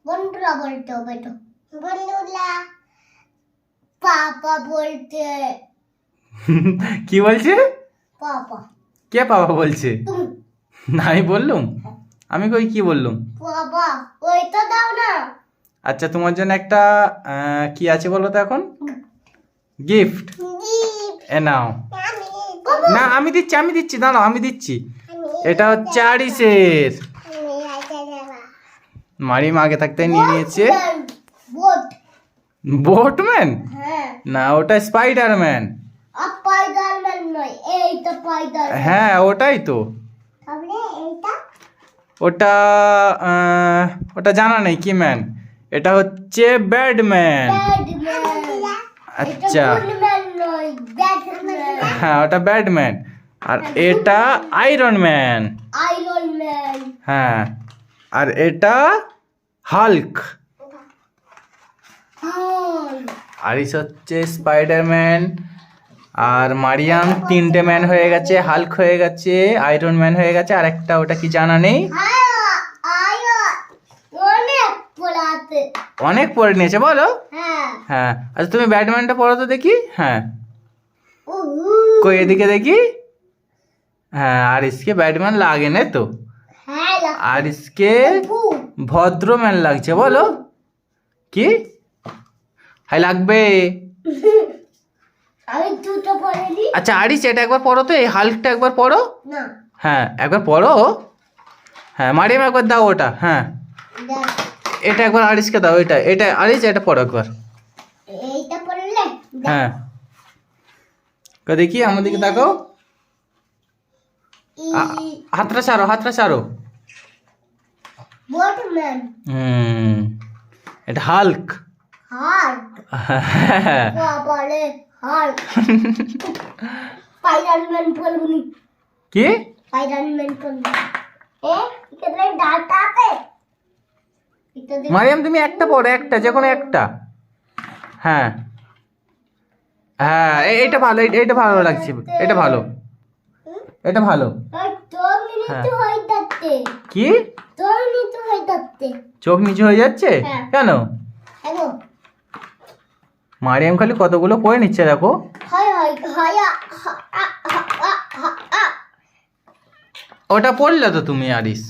বন্ধুরা বলতে হবে তো। বন্ধুরা পাপা বলতে। কি বলছে? পাপা। কে পাপা বলছে? তুমি। না, আমি বললুম? আমি কই কি বললুম? বাবা ওইটা দাও না। আচ্ছা, তোমার জন্য একটা কি আছে বলো তো এখন? গিফট। এ নাও। না, আমি দিচ্ছি, দাঁড়াও, আমি দিচ্ছি। এটা হচ্ছে আরিসের। মারিম আগে থাকতে নিয়ে নিয়েছে। বোট। বোটম্যান? হ্যাঁ। না, ওটা স্পাইডারম্যান। স্পাইডারম্যান নয়, এইটা স্পাইডারম্যান। হ্যাঁ, ওটাই তো। তাহলে এইটা? ওটা ওটা জানা নেই কি ম্যান। এটা হচ্ছে ব্যাটম্যান। ব্যাটম্যান। আচ্ছা, গুডম্যান নয়, ব্যাটম্যান। হ্যাঁ, ওটা ব্যাটম্যান। আর এটা আয়রন ম্যান। Iron man. হ্যাঁ, আর এটা হাল্ক। আরিস হচ্ছে স্পাইডারম্যান। আর মারিয়াম তিনটে ম্যান হয়ে গেছে, হাল্ক হয়ে গেছে, আয়রন ম্যান হয়ে গেছে, আর একটা ওটা কি জানা নেই। অনেক পড়াতে। অনেক পড়ে নিয়েছে বলো। হ্যাঁ। হ্যাঁ, আচ্ছা তুমি ব্যাটম্যানটা পড়ো তো দেখি। হ্যাঁ, উহু। কই এদিকে দেখি। হ্যাঁ, আরিসকে ব্যাটম্যান লাগে না তো। হ্যাঁ লাগছে। আরিসকে ভদ্রম্যান লাগছে বলো। কি হাই লাগবে? আমি দুটো পড়ে নি। আচ্ছা আরিস, এটা একবার পড়ো তো, এই হাল্কটা একবার পড়ো। না। হ্যাঁ, একবার পড়ো। হ্যাঁ, মারিয়াম একবার দাও ওটা। হ্যাঁ, দেখ। এটা একবার আরিসকে দাও। এটা আরিস, এটা পড়ো একবার। এইটা পড়লে? হ্যাঁ, দেখি আমার দিকে তাকাও। হাতটা ছাড়ো। বোটম্যান। এটা হাল্ক। হাল্ক। বাবারে হাল্ক। স্পাইডারম্যান বলবনি। কি? স্পাইডারম্যান বলবনি। এখানে ডাটা আছে। এটা দেখ। মারিয়াম তুমি একটা পড়ো, একটা, যে কোনো একটা। হ্যাঁ হ্যাঁ, এটা ভালো, এটা ভালো লাগছে। এটা ভালো। আর তোর মিনিট হ্যাঁ। হয়ে যাচ্ছে। কি? তোর মিনিট হয়ে যাচ্ছে। চোখ নিচু হয়ে যাচ্ছে? হ্যাঁ। কেন? হ্যালো। মারিয়াম খালি কতগুলো পড়ে নিচ্ছে দেখো। হয় হয় হয় ওটা পড়লে তো তুমি আরিস।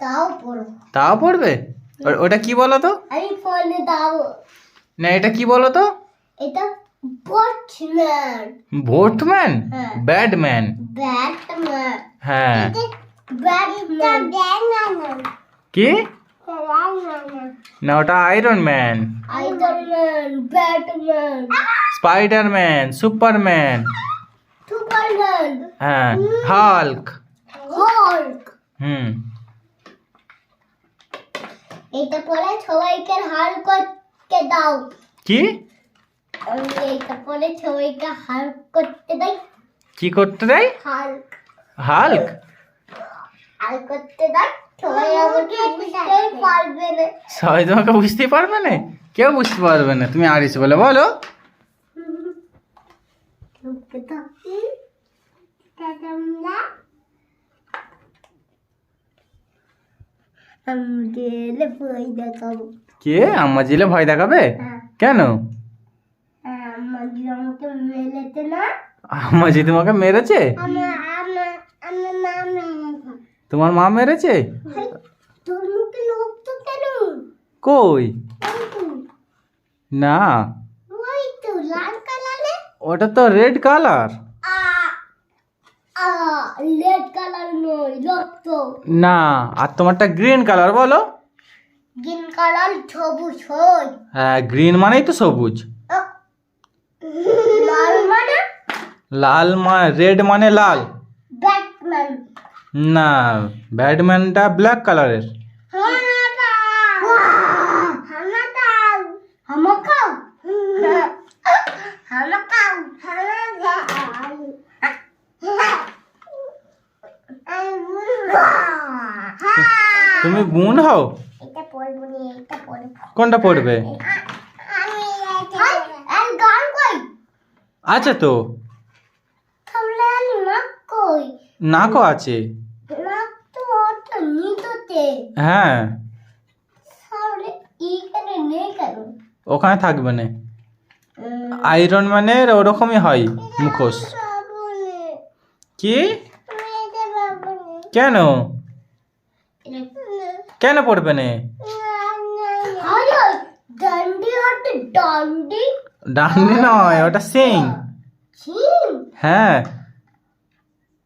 তাও পড়ো। তাও পড়বে? ওটা কি বলো তো? আমি ফোনে দাও। না, এটা কি বলো তো? এটা বোটম্যান। ভোটম্যান? হ্যাঁ। ব্যাটম্যান। ব্যাটম্যান। হ্যাঁ। ব্যাটম্যান। কি? না, ওটা Iron Man, Iron Man, Batman, Spiderman, Superman. Superman, হ্যাঁ, হাল্ক। হল্ক। হুম। এটা পরে সবাইকে হাল্ক করতে দাও। কি? আমি এটা পরে সবাইকে হাল্ক করতে দেই। কি করতে দেয়? হাল্ক। হাল্ক? হাল্ক করতে দেয়। সবাই আমাকে বুঝতেই পারবে না। সবাই তোমাকে বুঝতেই পারবে না? কেউ বুঝতে পারবে না। তুমি আরিস বলে বলো। কে? আম্মা জিলে ভয় দেখাবে? হ্যাঁ। কেন? আমাকে মেলেতে না। আম্মা জি তোমাকে মেরেছে? তোমার মা মেরেছে? তোর মুখে রক্ত কেন? কই? না, ওই তো লাল কালারে। ওটা তো রেড কালার। রেড কালার নয়, রক্ত। না, আর তোমারটা গ্রিন কালার বলো। গ্রিন কালার সবুজ হয়। হ্যাঁ, গ্রিন মানেই তো সবুজ। লাল মানে? লাল মানে, রেড মানে লাল। ব্যাটম্যান। না, ব্যাটম্যানটা ব্ল্যাক কালারের। তুমি গুণ হও? এটা পড়বো না, এটা পড়বো। কোনটা পড়বে? আর গান কই? আছে তো। তাহলে আর নাক কই? নাকও আছে। নাক তো ওটা নিচেতে। হ্যাঁ। এইখানে নেই কেন? ওখানে থাকবে না। আয়রন ম্যানের ওরকমই হয় মুখোশ। কি? কেন কেন পড়বে না? ডান্ডি হাতে ডান্ডি ডান্ডি নয়, ওটা সিং। সিং হ্যাঁ,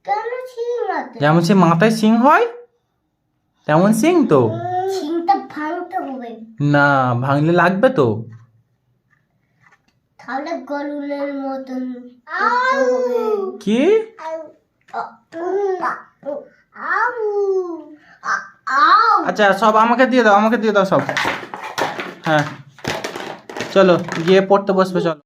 কেন সিং হাতে? যেমন সে মাথায় সিং হয় তেমন সিং তো। সিংটা ভাঙতে হবে, না ভাঙলে লাগবে তো। তাহলে গরুলের মতন করতে হবে। কি? আচ্ছা সব আমাকে দিয়ে দাও, আমাকে দিয়ে দাও সব। হ্যাঁ চলো গিয়ে পড়তে বসবে, চলো।